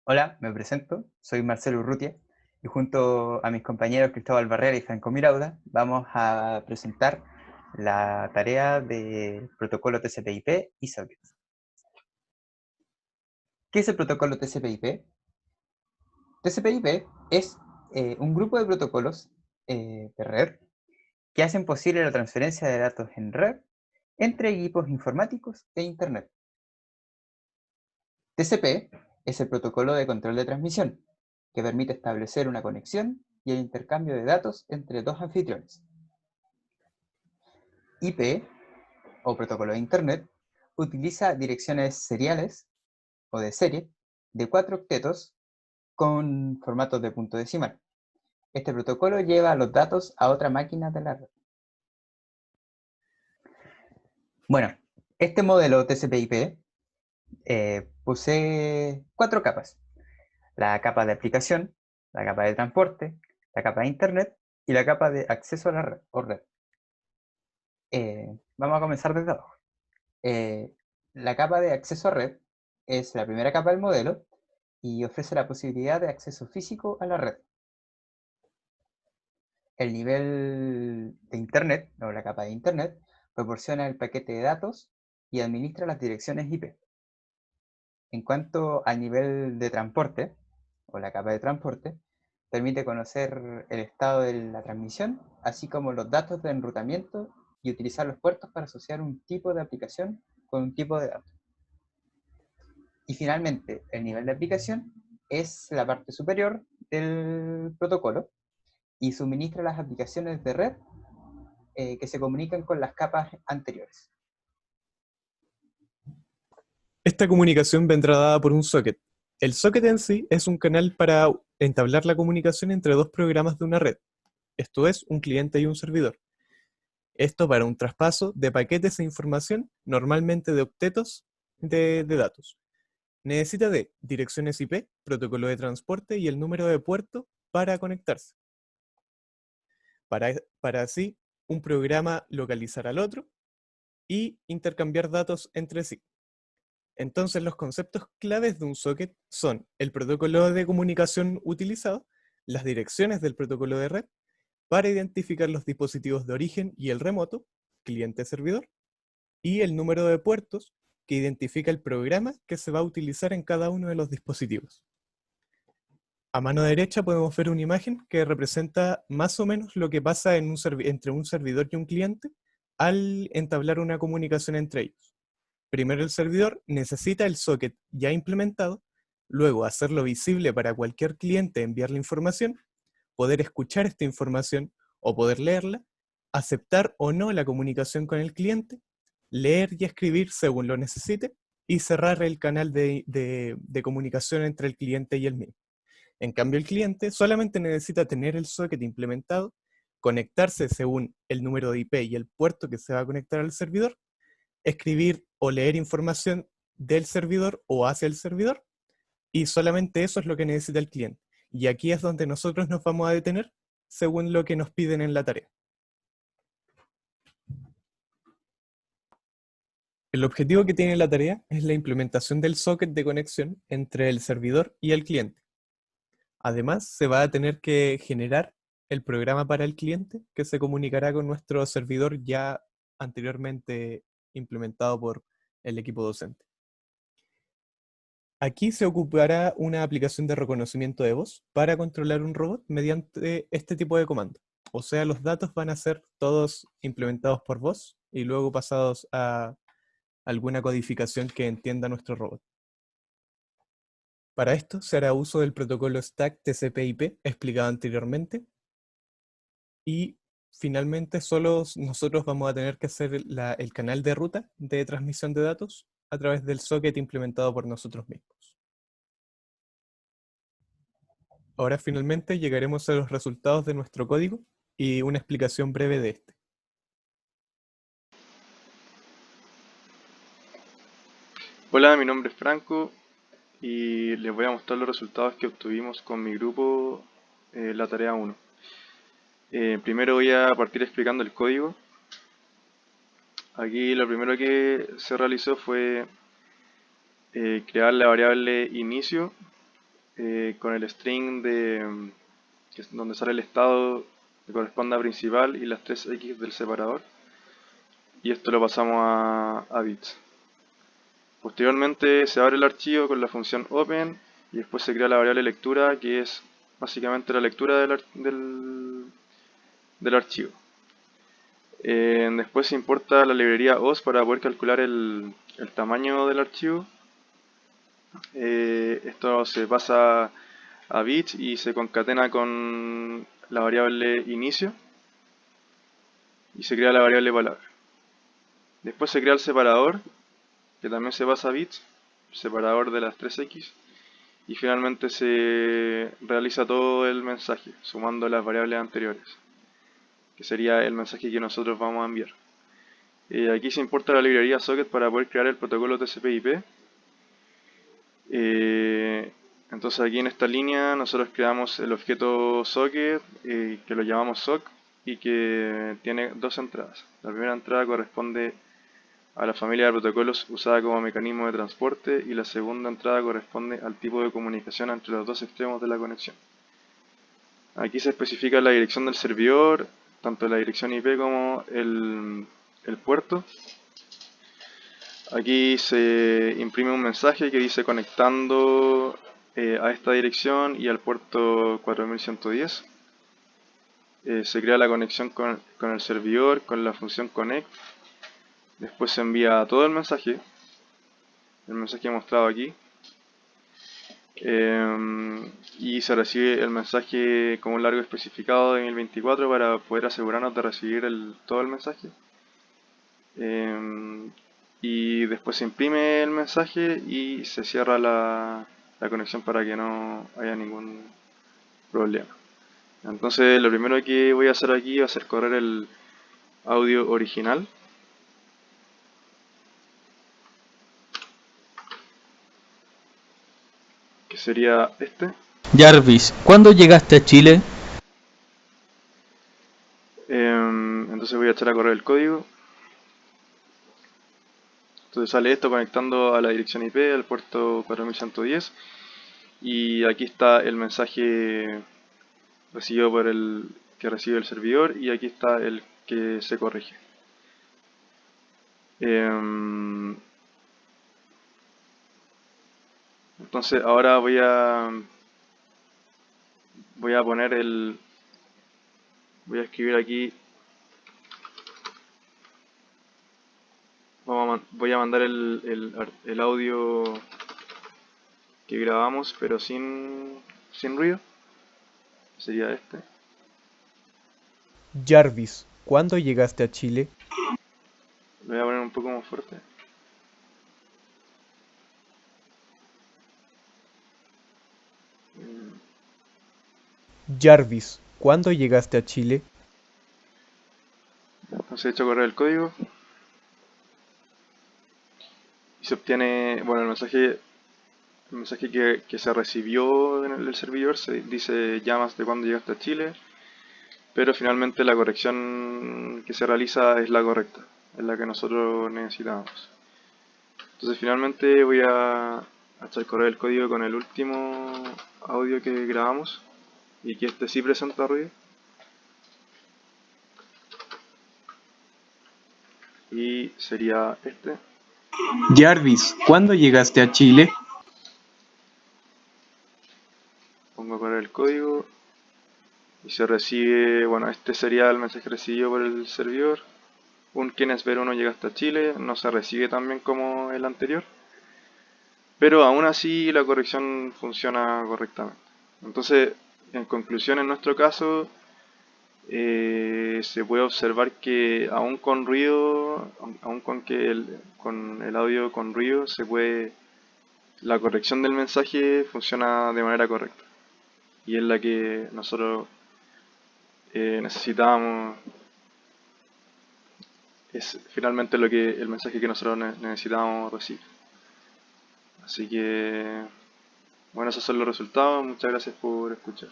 Hola, me presento, soy Marcelo Urrutia y junto a mis compañeros Cristóbal Barrera y Franco Mirauda vamos a presentar la tarea de protocolo TCP/IP y sockets. ¿Qué es el protocolo TCP/IP? TCP/IP es un grupo de protocolos de red que hacen posible la transferencia de datos en red entre equipos informáticos e Internet. TCP es el protocolo de control de transmisión, que permite establecer una conexión y el intercambio de datos entre dos anfitriones. IP, o protocolo de Internet, utiliza direcciones seriales o de serie de 4 octetos con formatos de punto decimal. Este protocolo lleva los datos a otra máquina de la red. Bueno, este modelo TCP/IP posee 4 capas: la capa de aplicación, la capa de transporte, la capa de Internet y la capa de acceso a la red o red. Vamos a comenzar desde abajo. La capa de acceso a red es la primera capa del modelo y ofrece la posibilidad de acceso físico a la red. El nivel de Internet, o la capa de Internet, proporciona el paquete de datos y administra las direcciones IP. En cuanto al nivel de transporte, o la capa de transporte, permite conocer el estado de la transmisión, así como los datos de enrutamiento y utilizar los puertos para asociar un tipo de aplicación con un tipo de datos. Y finalmente, el nivel de aplicación es la parte superior del protocolo y suministra las aplicaciones de red que se comunican con las capas anteriores. Esta comunicación vendrá dada por un socket. El socket en sí es un canal para entablar la comunicación entre dos programas de una red, esto es, un cliente y un servidor. Esto para un traspaso de paquetes e información, normalmente de octetos de datos. Necesita de direcciones IP, protocolo de transporte y el número de puerto para conectarse. Para así un programa localizar al otro y intercambiar datos entre sí. Entonces los conceptos claves de un socket son el protocolo de comunicación utilizado, las direcciones del protocolo de red, para identificar los dispositivos de origen y el remoto, cliente-servidor, y el número de puertos que identifica el programa que se va a utilizar en cada uno de los dispositivos. A mano derecha podemos ver una imagen que representa más o menos lo que pasa entre un servidor y un cliente al entablar una comunicación entre ellos. Primero el servidor necesita el socket ya implementado, luego hacerlo visible para cualquier cliente, enviarle información, poder escuchar esta información o poder leerla, aceptar o no la comunicación con el cliente, leer y escribir según lo necesite y cerrar el canal de comunicación entre el cliente y el mismo. En cambio, el cliente solamente necesita tener el socket implementado, conectarse según el número de IP y el puerto que se va a conectar al servidor, escribir o leer información del servidor o hacia el servidor, y solamente eso es lo que necesita el cliente. Y aquí es donde nosotros nos vamos a detener según lo que nos piden en la tarea. El objetivo que tiene la tarea es la implementación del socket de conexión entre el servidor y el cliente. Además, se va a tener que generar el programa para el cliente que se comunicará con nuestro servidor ya anteriormente implementado por el equipo docente. Aquí se ocupará una aplicación de reconocimiento de voz para controlar un robot mediante este tipo de comando. O sea, los datos van a ser todos implementados por voz y luego pasados a alguna codificación que entienda nuestro robot. Para esto se hará uso del protocolo Stack TCP/IP explicado anteriormente, y finalmente solo nosotros vamos a tener que hacer el canal de ruta de transmisión de datos a través del socket implementado por nosotros mismos. Ahora finalmente llegaremos a los resultados de nuestro código y una explicación breve de este. Hola, mi nombre es Franco y les voy a mostrar los resultados que obtuvimos con mi grupo en la tarea 1. Primero voy a partir explicando el código. Aquí lo primero que se realizó fue crear la variable inicio con el string donde sale el estado que corresponde a principal y las 3x del separador, y esto lo pasamos a bits. Posteriormente se abre el archivo con la función open y después se crea la variable lectura, que es básicamente la lectura del archivo. Después se importa la librería OS para poder calcular el tamaño del archivo. Esto se pasa a bits y se concatena con la variable inicio y se crea la variable palabra. Después se crea el separador, que también se pasa a bits, separador de las 3x, y finalmente se realiza todo el mensaje sumando las variables anteriores, que sería el mensaje que nosotros vamos a enviar. Aquí se importa la librería socket para poder crear el protocolo TCP/IP. Entonces aquí en esta línea nosotros creamos el objeto socket, que lo llamamos sock, y que tiene dos entradas. La primera entrada corresponde a la familia de protocolos usada como mecanismo de transporte, y la segunda entrada corresponde al tipo de comunicación entre los dos extremos de la conexión. Aquí se especifica la dirección del servidor, tanto la dirección IP como el puerto. Aquí se imprime un mensaje que dice conectando a esta dirección y al puerto 4110. Se crea la conexión con el servidor con la función connect. Después se envía todo el mensaje mostrado aquí. Y se recibe el mensaje con un largo especificado de 1024 para poder asegurarnos de recibir todo el mensaje. Y después se imprime el mensaje y se cierra la conexión para que no haya ningún problema. Entonces lo primero que voy a hacer aquí va a ser correr el audio original. Que sería este. Jarvis, ¿cuándo llegaste a Chile? Entonces voy a echar a correr el código. Entonces sale esto conectando a la dirección IP, al puerto 4110. Y aquí está el mensaje recibido por el que recibe el servidor, y aquí está el que se corrige. Entonces ahora voy a poner voy a escribir aquí, voy a mandar el audio que grabamos, pero sin ruido. Sería este. Jarvis, ¿cuándo llegaste a Chile? Lo voy a poner un poco más fuerte. Jarvis, ¿cuándo llegaste a Chile? Entonces he hecho correr el código y se obtiene, bueno, el mensaje que se recibió en el servidor se dice llamas de cuándo llegaste a Chile, pero finalmente la corrección que se realiza es la correcta, es la que nosotros necesitamos. Entonces finalmente voy a echar correr el código con el último audio que grabamos y que este sí presenta ruido. Y sería este. Jarvis, ¿cuándo llegaste a Chile? Pongo a correr el código y se recibe, bueno, este sería el mensaje recibido por el servidor. Un quienes ver uno llega hasta Chile, no se recibe tan bien como el anterior, pero aún así la corrección funciona correctamente. Entonces, en conclusión, en nuestro caso, se puede observar que aún con ruido, aún con el audio con ruido, la corrección del mensaje funciona de manera correcta, y es la que nosotros necesitábamos. Es finalmente el mensaje que nosotros necesitábamos recibir. Así que, bueno, esos son los resultados. Muchas gracias por escuchar.